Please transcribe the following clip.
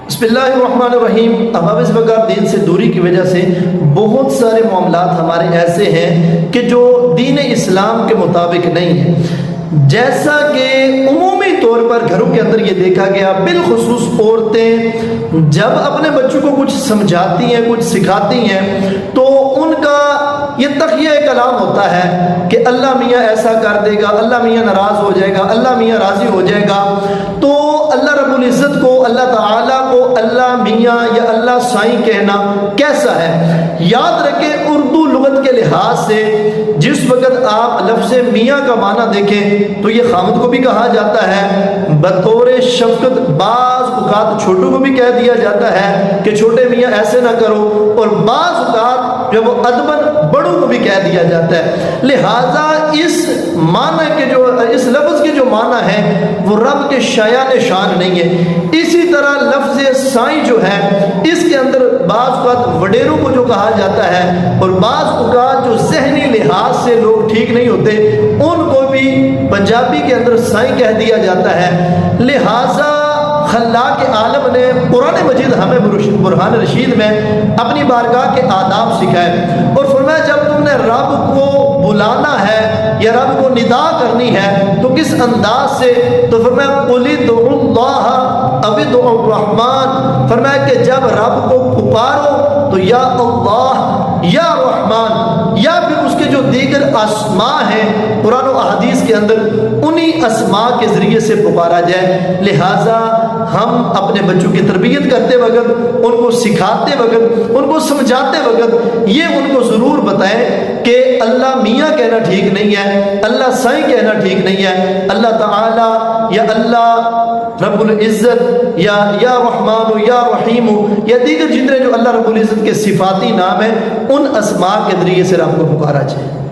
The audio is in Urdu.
بسم اللہ الرحمن الرحیم۔ اب اس وقت دین سے دوری کی وجہ سے بہت سارے معاملات ہمارے ایسے ہیں کہ جو دین اسلام کے مطابق نہیں ہیں، جیسا کہ عمومی طور پر گھروں کے اندر یہ دیکھا گیا، بالخصوص عورتیں جب اپنے بچوں کو کچھ سمجھاتی ہیں، کچھ سکھاتی ہیں، تو ان کا یہ تخیہ کلام ہوتا ہے کہ اللہ میاں ایسا کر دے گا، اللہ میاں ناراض ہو جائے گا، اللہ میاں راضی ہو جائے گا۔ تو اللہ رب العزت کو، اللہ تعالیٰ کو اللہ میاں یا اللہ سائیں کہنا کیسا ہے؟ یاد رکھیں، اردو لغت کے لحاظ سے جس وقت آپ لفظ میاں کا معنی دیکھیں تو یہ خامد کو بھی کہا جاتا ہے، بطور شفقت بعض اوقات چھوٹوں کو بھی کہہ دیا جاتا ہے کہ چھوٹے میاں ایسے نہ کرو، اور بعض اوقات جب وہ ادباً بڑوں کو بھی کہہ دیا جاتا ہے۔ لہٰذا اس معنی کے جو اس لفظ کے جو معنی ہے وہ رب کے شایان شان نہیں ہے۔ اسی طرح لفظ سائیں جو ہے اس کے اندر بعض اوقات وڈیروں کو جو کہا جاتا ہے، اور بعض اوقات جو ذہنی لحاظ سے لوگ ٹھیک نہیں ہوتے ان کو بھی پنجابی کے اندر سائیں کہہ دیا جاتا ہے۔ لہٰذا خلاق عالم نے قرآن مجید ہمیں برہان رشید میں اپنی بارگاہ کے آداب سکھائے، اور فرمایا جب تم نے رب کو بلانا ہے یا رب کو ندا کرنی ہے تو کس انداز سے؟ تو فرمایا قل ادعوا اللہ او ادعوا الرحمن، فرمایا کہ جب رب کو پکارو تو یا اللہ یا رحمان، یا پھر اس کے جو دیگر اسماء ہیں قرآن و احادیث کے اندر انہی اسماء کے ذریعے سے پکارا جائے۔ لہٰذا ہم اپنے بچوں کی تربیت کرتے وقت، ان کو سکھاتے وقت، ان کو سمجھاتے وقت یہ ان کو ضرور بتائیں کہ اللہ میاں کہنا ٹھیک نہیں ہے، اللہ سائیں کہنا ٹھیک نہیں ہے، اللہ تعالیٰ یا اللہ رب العزت یا رحمان یا رحیم یا دیگر جتنے جو اللہ رب العزت کے صفاتی نام ہیں ان اسماء کے ذریعے سے رب کو پکارا جائے۔